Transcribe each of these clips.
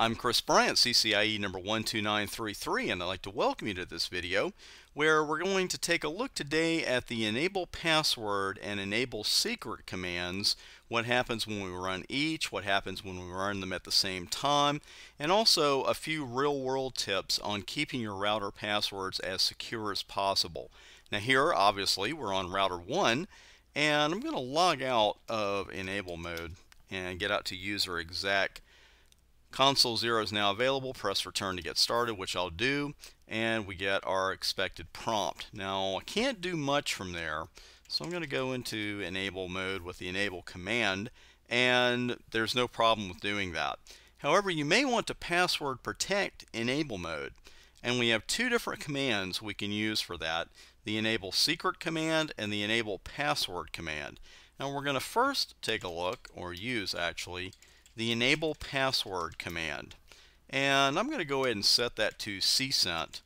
I'm Chris Bryant, CCIE number 12933, and I'd like to welcome you to this video where we're going to take a look today at the enable password and enable secret commands, what happens when we run each, what happens when we run them at the same time, and also a few real-world tips on keeping your router passwords as secure as possible. Now here, obviously, we're on router 1, and I'm going to log out of enable mode and get out to user exec. Console 0 is now available. Press return to get started, which I'll do, and we get our expected prompt. Now I can't do much from there, so I'm going to go into enable mode with the enable command, and there's no problem with doing that. However, you may want to password protect enable mode, and we have two different commands we can use for that: the enable secret command and the enable password command. Now we're going to first take a look, or use actually, the enable password command, and I'm going to go ahead and set that to CCNP.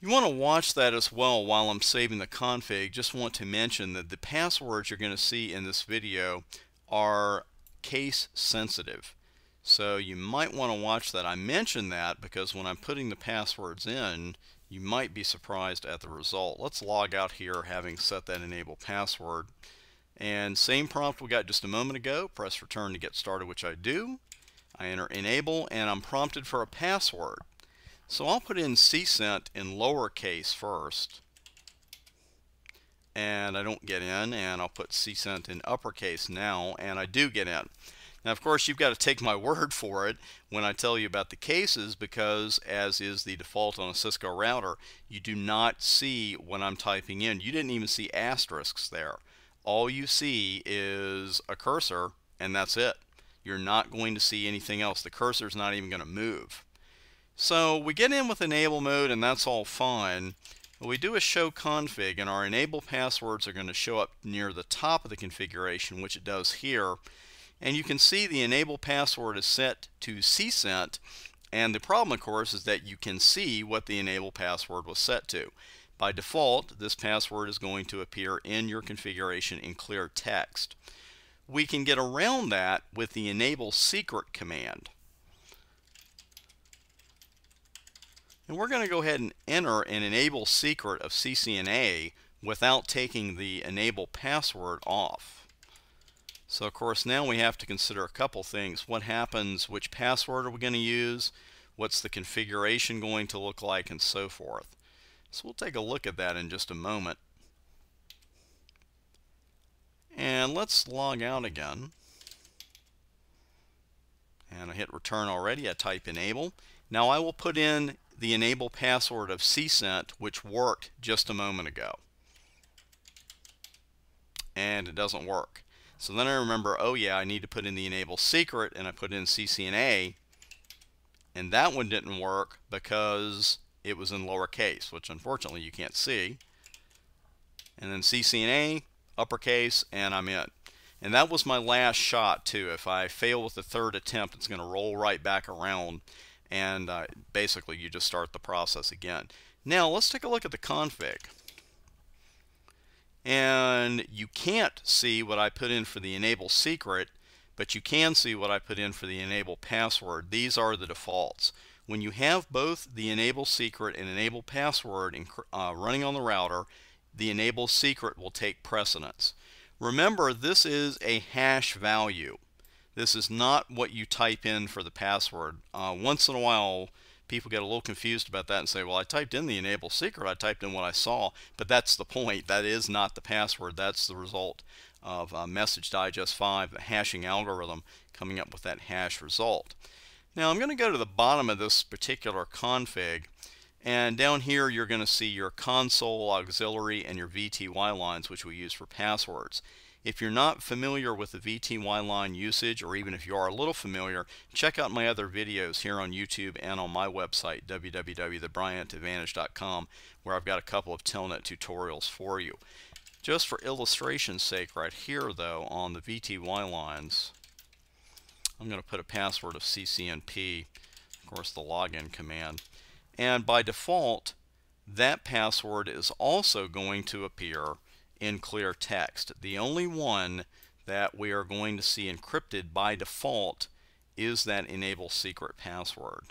You want to watch that as well while I'm saving the config. Just want to mention that the passwords you're going to see in this video are case sensitive, so you might want to watch that. I mention that because when I'm putting the passwords in, you might be surprised at the result. Let's log out here having set that enable password. And same prompt we got just a moment ago. Press return to get started, which I do. I enter enable, and I'm prompted for a password. So I'll put in CCNP in lowercase first, and I don't get in, and I'll put CCNP in uppercase now, and I do get in. Now of course you've got to take my word for it when I tell you about the cases, because as is the default on a Cisco router, you do not see what I'm typing in. You didn't even see asterisks there. All you see is a cursor, and that's it. You're not going to see anything else. The cursor's not even going to move. So we get in with enable mode, and that's all fine. We do a show config, and our enable passwords are going to show up near the top of the configuration, which it does here. And you can see the enable password is set to CCNP, and the problem, of course, is that you can see what the enable password was set to. By default, this password is going to appear in your configuration in clear text. We can get around that with the enable secret command. And we're going to go ahead and enter an enable secret of CCNA without taking the enable password off. So of course now we have to consider a couple things. What happens, which password are we going to use, what's the configuration going to look like, and so forth. So we'll take a look at that in just a moment. And let's log out again. And I hit return already. I type enable. Now I will put in the enable password of CCNP, which worked just a moment ago. And it doesn't work. So then I remember, oh yeah, I need to put in the enable secret, and I put in CCNA, and that one didn't work because it was in lowercase, which unfortunately you can't see. And then CCNA, uppercase, and I'm in. And that was my last shot too. If I fail with the third attempt, it's going to roll right back around, and basically you just start the process again. Now let's take a look at the config. And you can't see what I put in for the enable secret, but you can see what I put in for the enable password. These are the defaults. When you have both the enable secret and enable password running on the router, the enable secret will take precedence. Remember, this is a hash value. This is not what you type in for the password. Once in a while people get a little confused about that and say, well, I typed in the enable secret, I typed in what I saw, but that's the point. That is not the password. That's the result of Message Digest 5, the hashing algorithm, coming up with that hash result. Now I'm going to go to the bottom of this particular config, and down here you're going to see your console, auxiliary, and your VTY lines, which we use for passwords. If you're not familiar with the VTY line usage, or even if you are a little familiar, check out my other videos here on YouTube and on my website, www.thebryantadvantage.com, where I've got a couple of Telnet tutorials for you. Just for illustration's sake right here though, on the VTY lines, I'm going to put a password of CCNP, of course the login command, and by default that password is also going to appear in clear text. The only one that we are going to see encrypted by default is that enable secret password.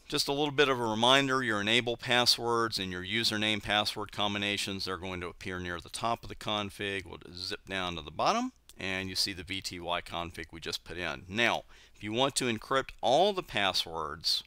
Just a little bit of a reminder, your enable passwords and your username password combinations are going to appear near the top of the config. We'll just zip down to the bottom and you see the VTY config we just put in. Now, if you want to encrypt all the passwords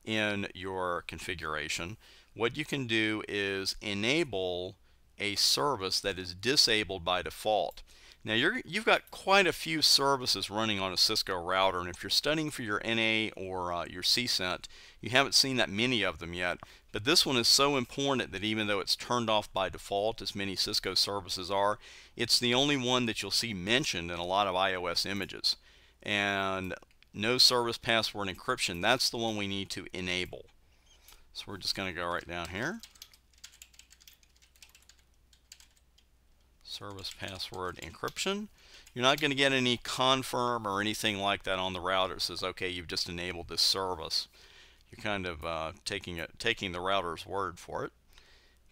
in your configuration, what you can do is enable a service that is disabled by default. Now you've got quite a few services running on a Cisco router, and if you're studying for your NA or your CCNP, you haven't seen that many of them yet. But this one is so important that even though it's turned off by default, as many Cisco services are, it's the only one that you'll see mentioned in a lot of iOS images. And no service password encryption, that's the one we need to enable. So we're just going to go right down here. Service password encryption. You're not going to get any confirm or anything like that on the router. It says, okay, you've just enabled this service. You're kind of taking the router's word for it.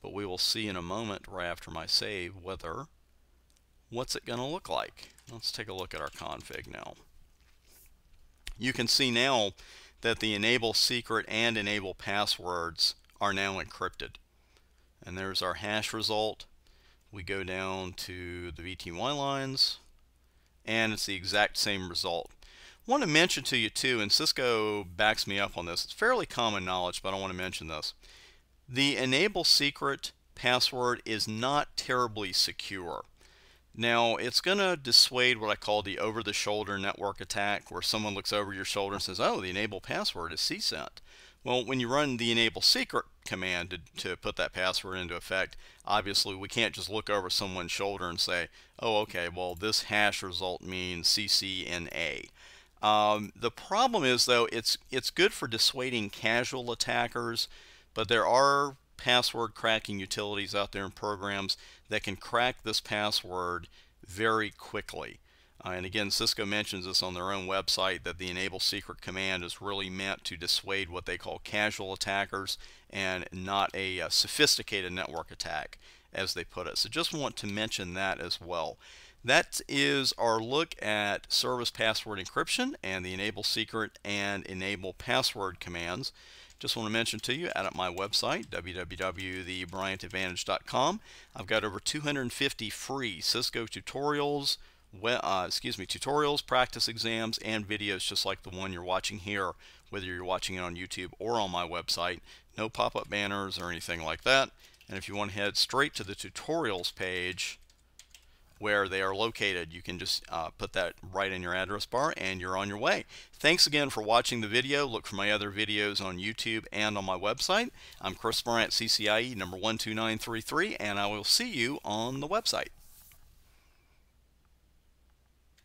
But we will see in a moment, right after my save, what's it going to look like. Let's take a look at our config now. You can see now that the enable secret and enable passwords are now encrypted. And there's our hash result. We go down to the VTY lines, and it's the exact same result. I want to mention to you too, and Cisco backs me up on this, it's fairly common knowledge, but I want to mention this. The enable secret password is not terribly secure. Now, it's going to dissuade what I call the over-the-shoulder network attack, where someone looks over your shoulder and says, oh, the enable password is CCNP. Well, when you run the enable secret command to put that password into effect, obviously we can't just look over someone's shoulder and say, oh, okay, well, this hash result means CCNA. The problem is, though, it's good for dissuading casual attackers, but there are password cracking utilities out there and programs that can crack this password very quickly. And again, Cisco mentions this on their own website, that the enable secret command is really meant to dissuade what they call casual attackers and not a sophisticated network attack, as they put it. So just want to mention that as well. That is our look at service password encryption and the enable secret and enable password commands. Just want to mention to you, at my website, www.thebryantadvantage.com, I've got over 250 free Cisco tutorials, tutorials, practice exams, and videos just like the one you're watching here, whether you're watching it on YouTube or on my website. No pop-up banners or anything like that. And if you want to head straight to the tutorials page where they are located, you can just put that right in your address bar and you're on your way. Thanks again for watching the video. Look for my other videos on YouTube and on my website. I'm Chris Bryant, CCIE number 12933, and I will see you on the website.